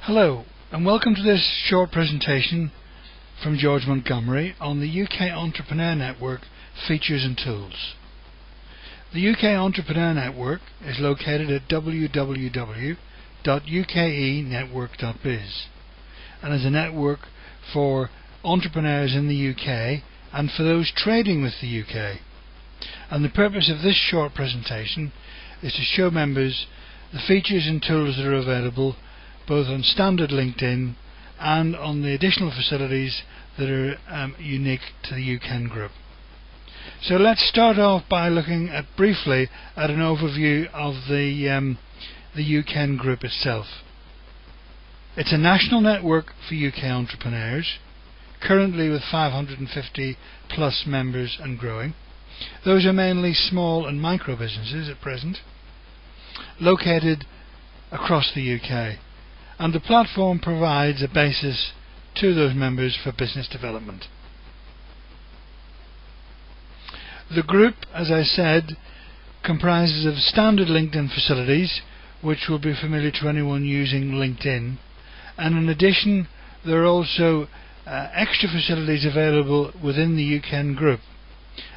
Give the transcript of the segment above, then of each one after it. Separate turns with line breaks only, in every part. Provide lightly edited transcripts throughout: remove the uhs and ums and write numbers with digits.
Hello, and welcome to this short presentation from George Montgomery on the UK Entrepreneur Network features and tools. The UK Entrepreneur Network is located at www.ukenetwork.biz and is a network for entrepreneurs in the UK and for those trading with the UK. And the purpose of this short presentation is to show members the features and tools that are available both on standard LinkedIn and on the additional facilities that are unique to the UKEN group. So let's start off by looking briefly at an overview of the UKEN group itself. It's a national network for UK entrepreneurs, currently with 550 plus members and growing. Those are mainly small and micro businesses at present, located across the UK. And the platform provides a basis to those members for business development. The group, as I said, comprises of standard LinkedIn facilities, which will be familiar to anyone using LinkedIn, and in addition there are also extra facilities available within the UKEN group,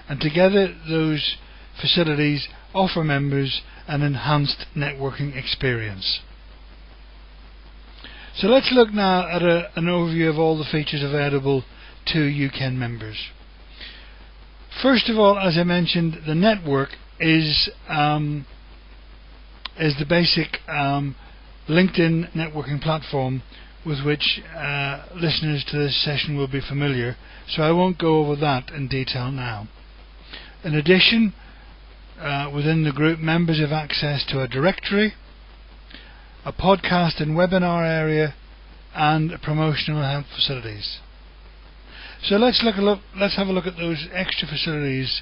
and together those facilities offer members an enhanced networking experience. So let's look now at an overview of all the features available to UKEN members. First of all, as I mentioned, the network is the basic LinkedIn networking platform with which listeners to this session will be familiar, so I won't go over that in detail now. In addition, within the group, members have access to a directory, a podcast and webinar area, and promotional help facilities. So let's have a look at those extra facilities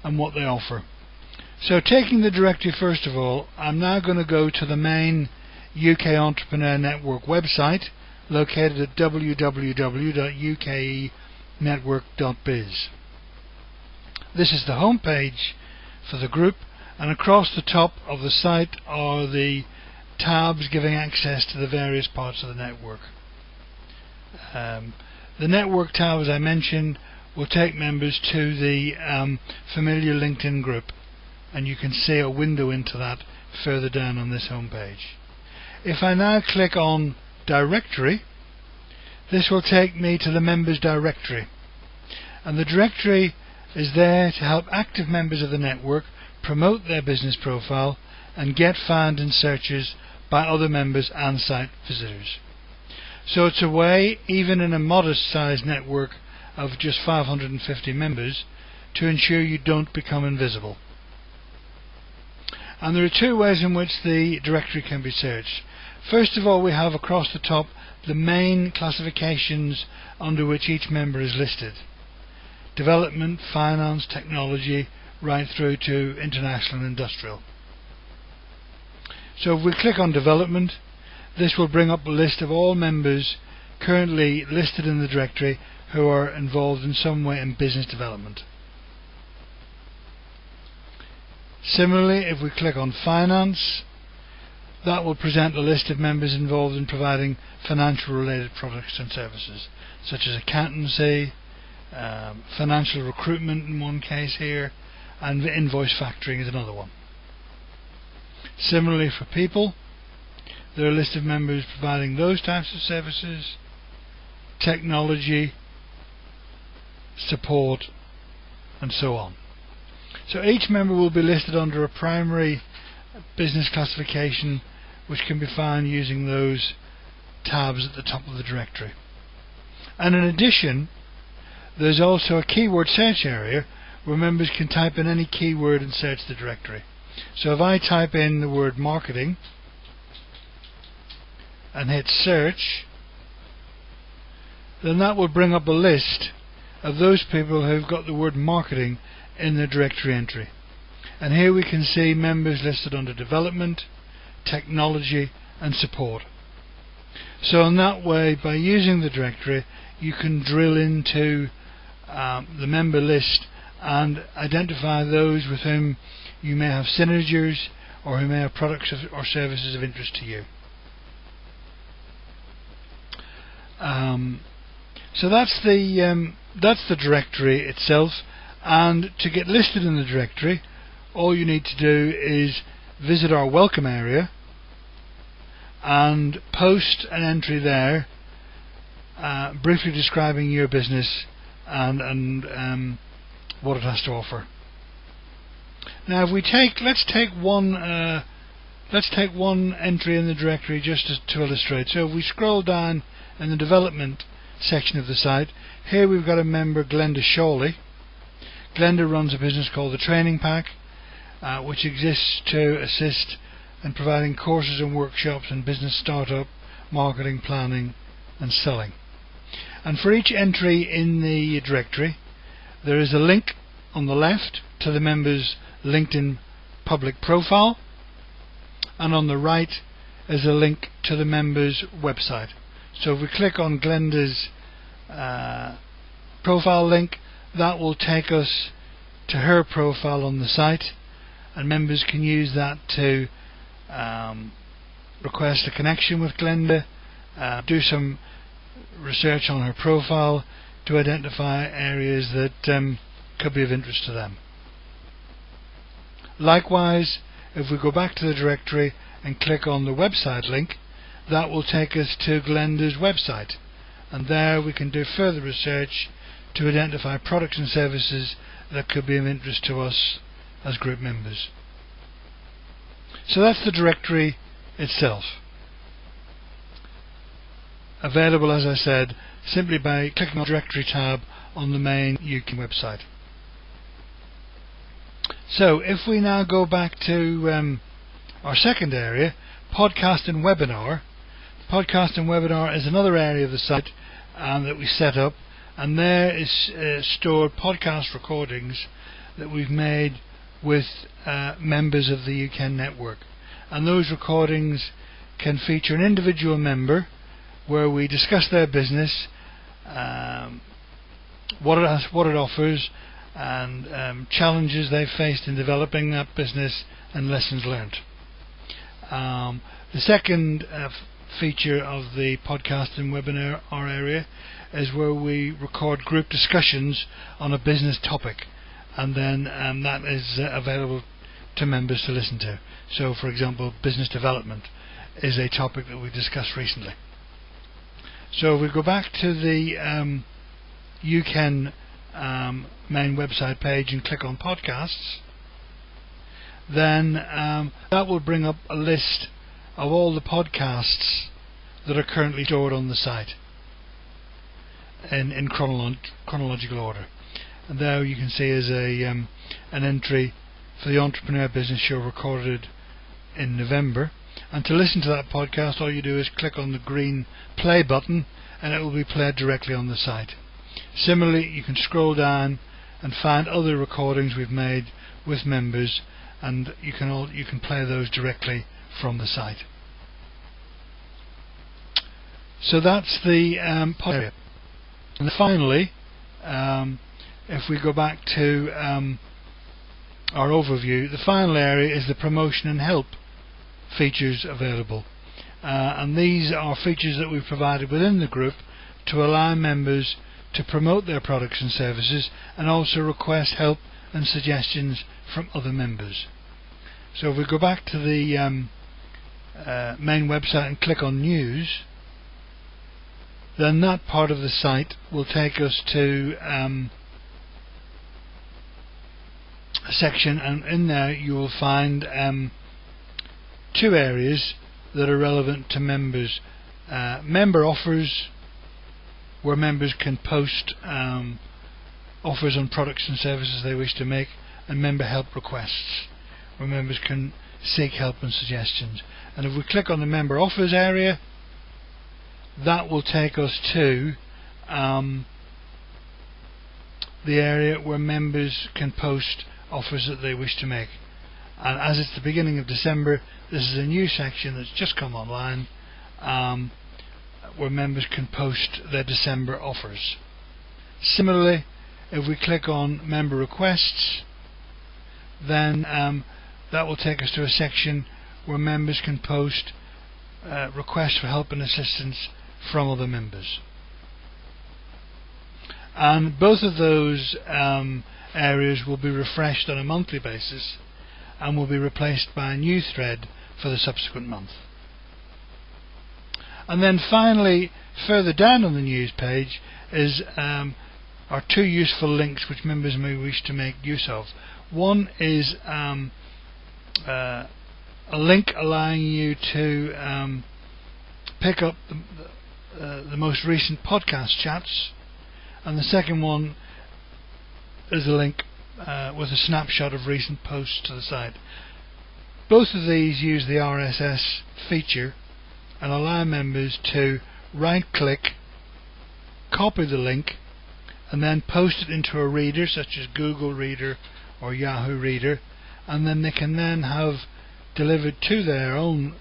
and what they offer. So taking the directory first of all, I'm now going to go to the main UK Entrepreneur Network website located at www.ukenetwork.biz. This is the home page for the group, and across the top of the site are the tabs giving access to the various parts of the network. The network tab, as I mentioned, will take members to the familiar LinkedIn group, and you can see a window into that further down on this home page. If I now click on directory, this will take me to the members directory, and the directory is there to help active members of the network promote their business profile and get found in searches by other members and site visitors. So it's a way, even in a modest sized network of just 550 members, to ensure you don't become invisible. And there are two ways in which the directory can be searched. First of all, we have across the top the main classifications under which each member is listed: development, finance, technology, right through to international and industrial. So if we click on development, this will bring up a list of all members currently listed in the directory who are involved in some way in business development. Similarly, if we click on finance, that will present a list of members involved in providing financial related products and services, such as accountancy, financial recruitment in one case here, and invoice factoring is another one. Similarly, for people, there are a list of members providing those types of services, technology, support, and so on. So each member will be listed under a primary business classification, which can be found using those tabs at the top of the directory. And in addition, there's also a keyword search area where members can type in any keyword and search the directory. So if I type in the word marketing and hit search, then that will bring up a list of those people who've got the word marketing in their directory entry. And here we can see members listed under development, technology, and support. So in that way, by using the directory, you can drill into the member list and identify those with whom you may have synergies or who may have products or services of interest to you. So that's the directory itself, and to get listed in the directory, all you need to do is visit our welcome area and post an entry there, briefly describing your business and what it has to offer. Now, if we let's take one entry in the directory just to illustrate. So if we scroll down in the development section of the site, here we've got a member, Glenda Shawley. Glenda runs a business called The Training Pack, which exists to assist in providing courses and workshops in business startup, marketing, planning and selling. And for each entry in the directory, there is a link on the left to the member's LinkedIn public profile, and on the right is a link to the member's website. So if we click on Glenda's profile link, that will take us to her profile on the site, and members can use that to request a connection with Glenda, do some research on her profile to identify areas that could be of interest to them. Likewise, if we go back to the directory and click on the website link, that will take us to Glenda's website, and there we can do further research to identify products and services that could be of interest to us as group members. So that's the directory itself, available, as I said, simply by clicking on the directory tab on the main UK website. So if we now go back to our second area, podcast and webinar. Podcast and webinar is another area of the site that we set up, and there is stored podcast recordings that we've made with members of the UK network, and those recordings can feature an individual member where we discuss their business, what it offers, and challenges they've faced in developing that business and lessons learned. The second feature of the podcast and webinar area is where we record group discussions on a business topic, and then that is available to members to listen to. So, for example, business development is a topic that we discussed recently. So if we go back to the UKEN main website page and click on podcasts, then that will bring up a list of all the podcasts that are currently stored on the site in chronological order. And there you can see is an entry for the Entrepreneur Business Show recorded in November. And to listen to that podcast, all you do is click on the green play button and it will be played directly on the site. Similarly, you can scroll down and find other recordings we've made with members, and you can play those directly from the site. So that's the podcast area. And finally, if we go back to our overview, the final area is the promotion and help features available, and these are features that we've provided within the group to allow members to promote their products and services, and also request help and suggestions from other members. So if we go back to the main website and click on news, then that part of the site will take us to a section, and in there you will find two areas that are relevant to members. Member offers, where members can post offers on products and services they wish to make, and member help requests, where members can seek help and suggestions. And if we click on the member offers area, that will take us to the area where members can post offers that they wish to make. And as it's the beginning of December, this is a new section that's just come online, where members can post their December offers. Similarly, if we click on member requests, then that will take us to a section where members can post requests for help and assistance from other members. and both of those areas will be refreshed on a monthly basis and will be replaced by a new thread for the subsequent month. And then finally, further down on the news page are two useful links which members may wish to make use of. One is a link allowing you to pick up the most recent podcast chats, and the second one is a link with a snapshot of recent posts to the site. Both of these use the RSS feature and allow members to right-click, copy the link, and then post it into a reader such as Google Reader or Yahoo Reader, and then they can then have delivered to their own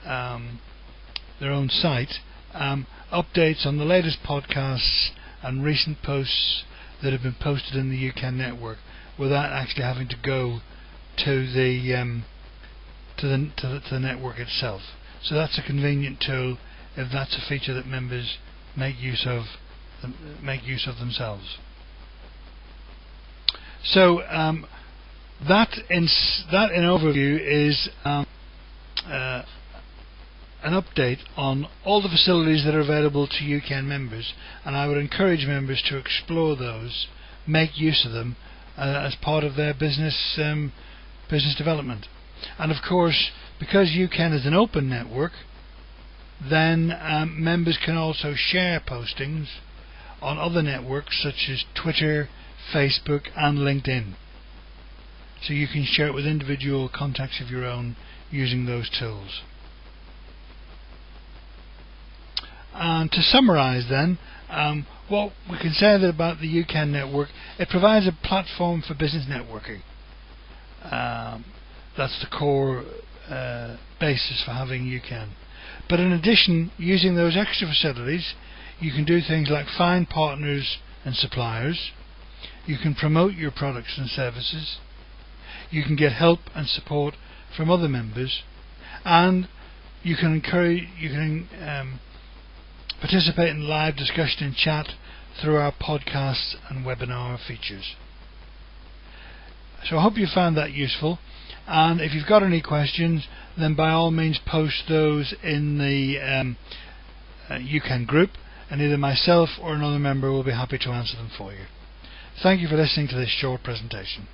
site updates on the latest podcasts and recent posts that have been posted in the UCAN network without actually having to go to the network itself. So that's a convenient tool if that's a feature that members make use of themselves. So that in overview is an update on all the facilities that are available to UCAN members, and I would encourage members to explore those, make use of them as part of their business development. And of course, because UCAN is an open network, then members can also share postings on other networks such as Twitter, Facebook and LinkedIn. So you can share it with individual contacts of your own using those tools. And to summarize then, what we can say that about the UCAN network, it provides a platform for business networking. That's the core basis for having UCAN. But in addition, using those extra facilities, you can do things like find partners and suppliers, you can promote your products and services, you can get help and support from other members, and you can participate in live discussion and chat through our podcasts and webinar features. So I hope you found that useful, and if you've got any questions, then by all means post those in the UCAN group, and either myself or another member will be happy to answer them for you. Thank you for listening to this short presentation.